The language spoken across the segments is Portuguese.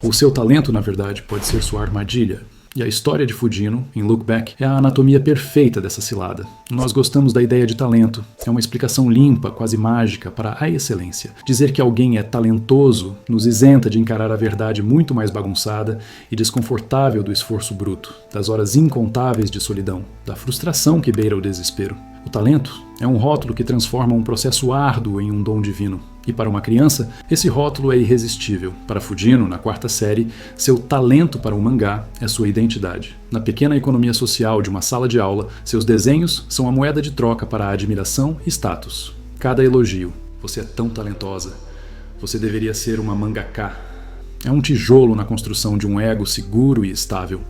O seu talento, na verdade, pode ser sua armadilha. E a história de Fujino, em Look Back, é a anatomia perfeita dessa cilada. Nós gostamos da ideia de talento. É uma explicação limpa, quase mágica, para a excelência. Dizer que alguém é talentoso nos isenta de encarar a verdade muito mais bagunçada e desconfortável do esforço bruto, das horas incontáveis de solidão, da frustração que beira o desespero. O talento é um rótulo que transforma um processo árduo em um dom divino. E para uma criança, esse rótulo é irresistível. Para Fujino, na 4ª série, seu talento para o mangá é sua identidade. Na pequena economia social de uma sala de aula, seus desenhos são a moeda de troca para a admiração e status. Cada elogio: você é tão talentosa, você deveria ser uma mangaka, é um tijolo na construção de um ego seguro e estável.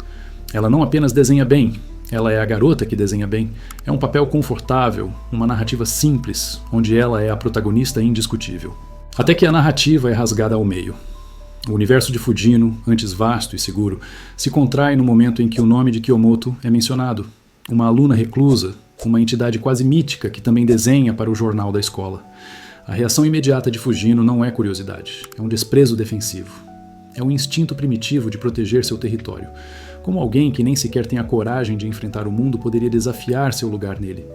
Ela não apenas desenha bem, ela é a garota que desenha bem. É um papel confortável, uma narrativa simples, onde ela é a protagonista indiscutível. Até que a narrativa é rasgada ao meio. O universo de Fujino, antes vasto e seguro, se contrai no momento em que o nome de Kiyomoto é mencionado. Uma aluna reclusa, uma entidade quase mítica que também desenha para o jornal da escola. A reação imediata de Fujino não é curiosidade, é um desprezo defensivo. É um instinto primitivo de proteger seu território. Como alguém que nem sequer tem a coragem de enfrentar o mundo poderia desafiar seu lugar nele.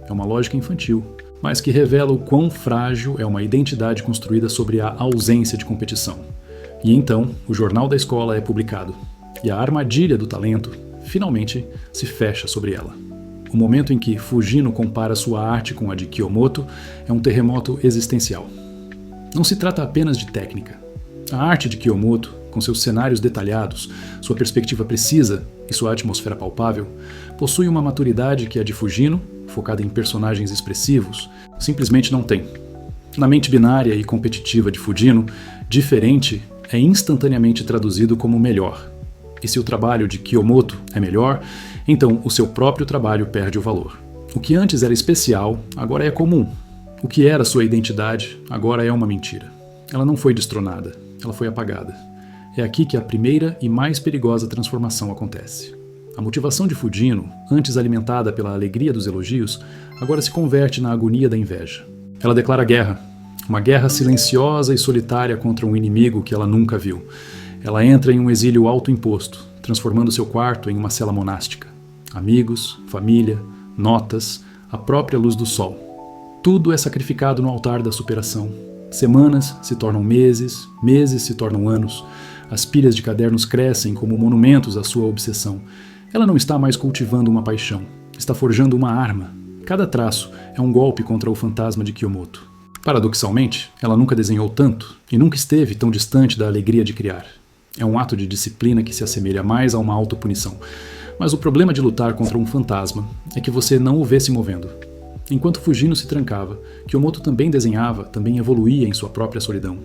É uma lógica infantil, mas que revela o quão frágil é uma identidade construída sobre a ausência de competição. E então, o jornal da escola é publicado, e a armadilha do talento, finalmente, se fecha sobre ela. O momento em que Fujino compara sua arte com a de Kiyomoto é um terremoto existencial. Não se trata apenas de técnica. A arte de Kiyomoto, com seus cenários detalhados, sua perspectiva precisa e sua atmosfera palpável, possui uma maturidade que a de Fujino, focada em personagens expressivos, simplesmente não tem. Na mente binária e competitiva de Fujino, diferente é instantaneamente traduzido como melhor. E se o trabalho de Kiyomoto é melhor, então o seu próprio trabalho perde o valor. O que antes era especial, agora é comum. O que era sua identidade, agora é uma mentira. Ela não foi destronada, ela foi apagada. É aqui que a primeira e mais perigosa transformação acontece. A motivação de Fujino, antes alimentada pela alegria dos elogios, agora se converte na agonia da inveja. Ela declara guerra, uma guerra silenciosa e solitária contra um inimigo que ela nunca viu. Ela entra em um exílio autoimposto, transformando seu quarto em uma cela monástica. Amigos, família, notas, a própria luz do sol. Tudo é sacrificado no altar da superação. Semanas se tornam meses, meses se tornam anos. As pilhas de cadernos crescem como monumentos à sua obsessão. Ela não está mais cultivando uma paixão, está forjando uma arma. Cada traço é um golpe contra o fantasma de Kiyomoto. Paradoxalmente, ela nunca desenhou tanto e nunca esteve tão distante da alegria de criar. É um ato de disciplina que se assemelha mais a uma autopunição. Mas o problema de lutar contra um fantasma é que você não o vê se movendo. Enquanto Fujino se trancava, Kiyomoto também desenhava, também evoluía em sua própria solidão.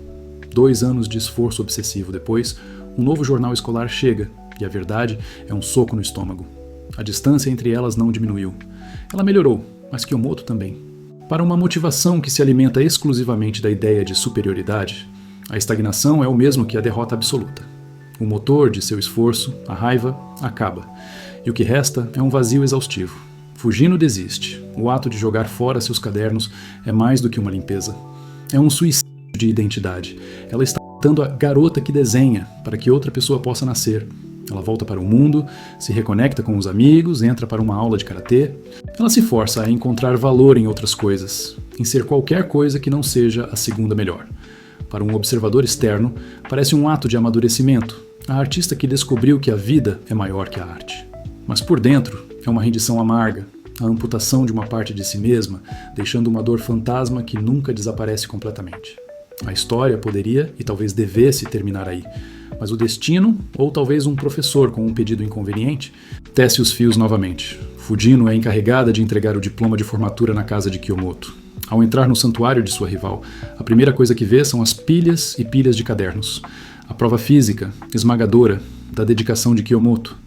2 anos de esforço obsessivo depois, um novo jornal escolar chega, e a verdade é um soco no estômago. A distância entre elas não diminuiu. Ela melhorou, mas Kiyomoto também. Para uma motivação que se alimenta exclusivamente da ideia de superioridade, a estagnação é o mesmo que a derrota absoluta. O motor de seu esforço, a raiva, acaba, e o que resta é um vazio exaustivo. Fujino desiste. O ato de jogar fora seus cadernos é mais do que uma limpeza. É um suicídio de identidade. Ela está matando a garota que desenha para que outra pessoa possa nascer. Ela volta para o mundo, se reconecta com os amigos, entra para uma aula de karatê. Ela se força a encontrar valor em outras coisas, em ser qualquer coisa que não seja a segunda melhor. Para um observador externo, parece um ato de amadurecimento, a artista que descobriu que a vida é maior que a arte. Mas por dentro, é uma rendição amarga, a amputação de uma parte de si mesma, deixando uma dor fantasma que nunca desaparece completamente. A história poderia e talvez devesse terminar aí, mas o destino, ou talvez um professor com um pedido inconveniente, tece os fios novamente. Fujino é encarregada de entregar o diploma de formatura na casa de Kiyomoto. Ao entrar no santuário de sua rival, a primeira coisa que vê são as pilhas e pilhas de cadernos. A prova física, esmagadora, da dedicação de Kiyomoto.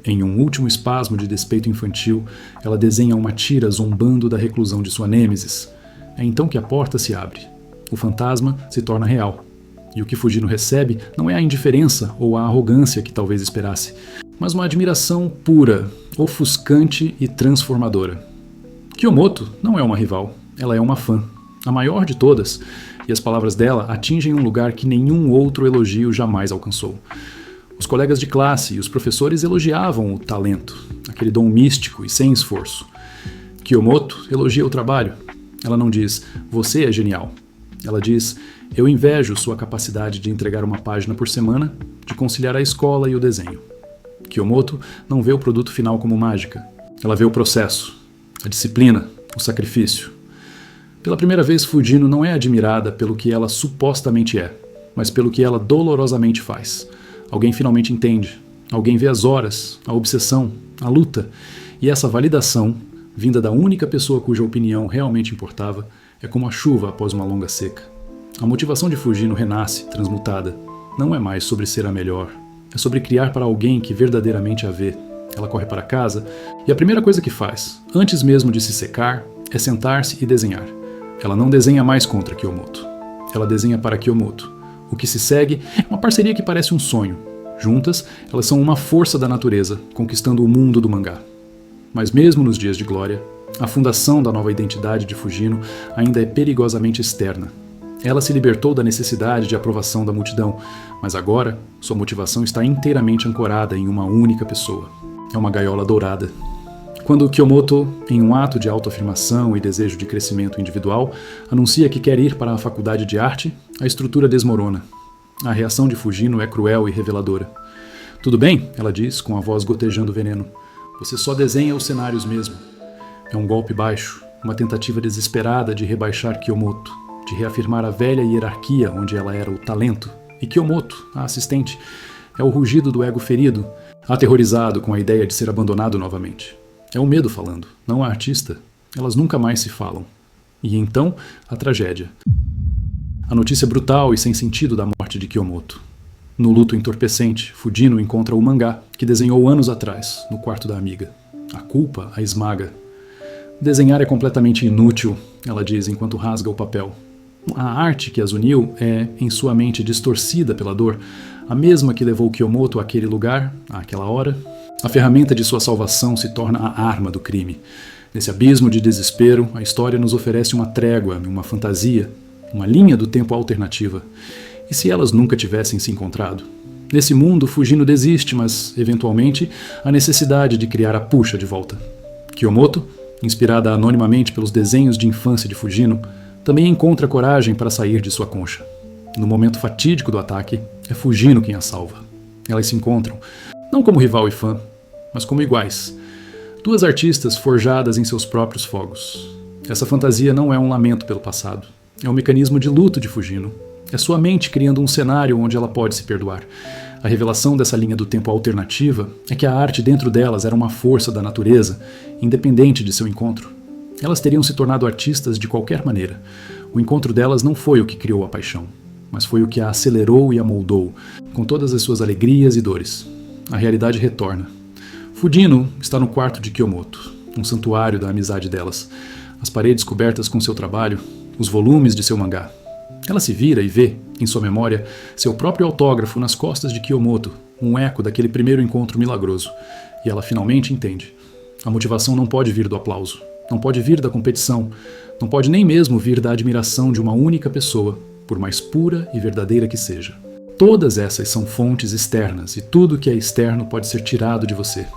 Em um último espasmo de despeito infantil, ela desenha uma tira zombando da reclusão de sua nêmesis. É então que a porta se abre. O fantasma se torna real. E o que Fujino recebe não é a indiferença ou a arrogância que talvez esperasse, mas uma admiração pura, ofuscante e transformadora. Kiyomoto não é uma rival, ela é uma fã. A maior de todas, e as palavras dela atingem um lugar que nenhum outro elogio jamais alcançou. Os colegas de classe e os professores elogiavam o talento, aquele dom místico e sem esforço. Kiyomoto elogia o trabalho. Ela não diz, você é genial. Ela diz, eu invejo sua capacidade de entregar uma página por semana, de conciliar a escola e o desenho. Kiyomoto não vê o produto final como mágica. Ela vê o processo, a disciplina, o sacrifício. Pela primeira vez, Fujino não é admirada pelo que ela supostamente é, mas pelo que ela dolorosamente faz. Alguém finalmente entende. Alguém vê as horas, a obsessão, a luta. E essa validação, vinda da única pessoa cuja opinião realmente importava, é como a chuva após uma longa seca. A motivação de Fujino renasce, transmutada. Não é mais sobre ser a melhor. É sobre criar para alguém que verdadeiramente a vê. Ela corre para casa e a primeira coisa que faz, antes mesmo de se secar, é sentar-se e desenhar. Ela não desenha mais contra Kiyomoto. Ela desenha para Kiyomoto. O que se segue é uma parceria que parece um sonho. Juntas, elas são uma força da natureza, conquistando o mundo do mangá. Mas mesmo nos dias de glória, a fundação da nova identidade de Fujino ainda é perigosamente externa. Ela se libertou da necessidade de aprovação da multidão, mas agora sua motivação está inteiramente ancorada em uma única pessoa. É uma gaiola dourada. Quando Kiyomoto, em um ato de autoafirmação e desejo de crescimento individual, anuncia que quer ir para a faculdade de arte, a estrutura desmorona. A reação de Fujino é cruel e reveladora. Tudo bem, ela diz, com a voz gotejando veneno. Você só desenha os cenários mesmo. É um golpe baixo, uma tentativa desesperada de rebaixar Kiyomoto, de reafirmar a velha hierarquia onde ela era o talento. E Kiyomoto, a assistente, é o rugido do ego ferido, aterrorizado com a ideia de ser abandonado novamente. É o medo falando, não a artista. Elas nunca mais se falam. E então, a tragédia. A notícia brutal e sem sentido da morte de Kiyomoto. No luto entorpecente, Fujino encontra o mangá que desenhou anos atrás, no quarto da amiga. A culpa a esmaga. Desenhar é completamente inútil, ela diz enquanto rasga o papel. A arte que as uniu é, em sua mente distorcida pela dor, a mesma que levou Kiyomoto àquele lugar, àquela hora. A ferramenta de sua salvação se torna a arma do crime. Nesse abismo de desespero, a história nos oferece uma trégua, uma fantasia, uma linha do tempo alternativa. E se elas nunca tivessem se encontrado? Nesse mundo, Fujino desiste, mas, eventualmente, a necessidade de criar a puxa de volta. Kiyomoto, inspirada anonimamente pelos desenhos de infância de Fujino, também encontra coragem para sair de sua concha. No momento fatídico do ataque, é Fujino quem a salva. Elas se encontram, não como rival e fã, mas como iguais. Duas artistas forjadas em seus próprios fogos. Essa fantasia não é um lamento pelo passado. É um mecanismo de luto de Fujino. É sua mente criando um cenário onde ela pode se perdoar. A revelação dessa linha do tempo alternativa é que a arte dentro delas era uma força da natureza, independente de seu encontro. Elas teriam se tornado artistas de qualquer maneira. O encontro delas não foi o que criou a paixão, mas foi o que a acelerou e a moldou, com todas as suas alegrias e dores. A realidade retorna. Fujino está no quarto de Kiyomoto, um santuário da amizade delas. As paredes cobertas com seu trabalho, os volumes de seu mangá. Ela se vira e vê, em sua memória, seu próprio autógrafo nas costas de Kiyomoto, um eco daquele primeiro encontro milagroso. E ela finalmente entende. A motivação não pode vir do aplauso, não pode vir da competição, não pode nem mesmo vir da admiração de uma única pessoa, por mais pura e verdadeira que seja. Todas essas são fontes externas e tudo que é externo pode ser tirado de você.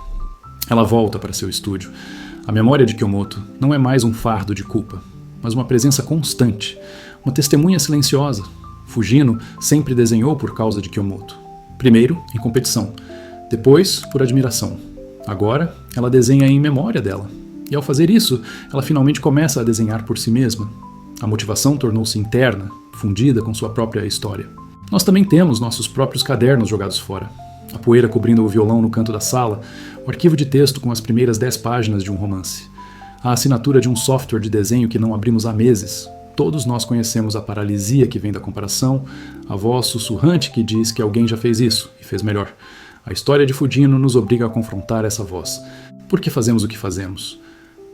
Ela volta para seu estúdio. A memória de Kiyomoto não é mais um fardo de culpa, mas uma presença constante, uma testemunha silenciosa. Fujino sempre desenhou por causa de Kiyomoto. Primeiro, em competição. Depois, por admiração. Agora, ela desenha em memória dela. E ao fazer isso, ela finalmente começa a desenhar por si mesma. A motivação tornou-se interna, fundida com sua própria história. Nós também temos nossos próprios cadernos jogados fora. A poeira cobrindo o violão no canto da sala, o arquivo de texto com as primeiras 10 páginas de um romance. A assinatura de um software de desenho que não abrimos há meses. Todos nós conhecemos a paralisia que vem da comparação, a voz sussurrante que diz que alguém já fez isso e fez melhor. A história de Fujino nos obriga a confrontar essa voz. Por que fazemos o que fazemos?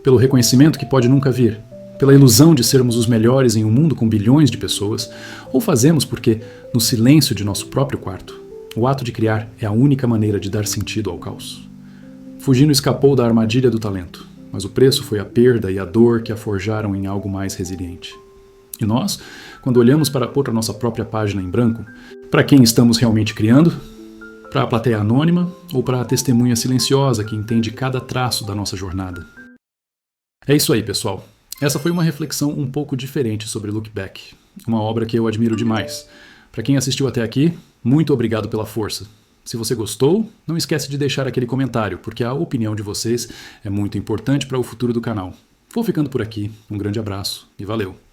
Pelo reconhecimento que pode nunca vir? Pela ilusão de sermos os melhores em um mundo com bilhões de pessoas? Ou fazemos porque, no silêncio de nosso próprio quarto, o ato de criar é a única maneira de dar sentido ao caos? Fujino escapou da armadilha do talento, mas o preço foi a perda e a dor que a forjaram em algo mais resiliente. E nós, quando olhamos para pôr a nossa própria página em branco, para quem estamos realmente criando? Para a plateia anônima ou para a testemunha silenciosa que entende cada traço da nossa jornada? É isso aí, pessoal. Essa foi uma reflexão um pouco diferente sobre Look Back, uma obra que eu admiro demais. Para quem assistiu até aqui, muito obrigado pela força. Se você gostou, não esquece de deixar aquele comentário, porque a opinião de vocês é muito importante para o futuro do canal. Vou ficando por aqui, um grande abraço e valeu!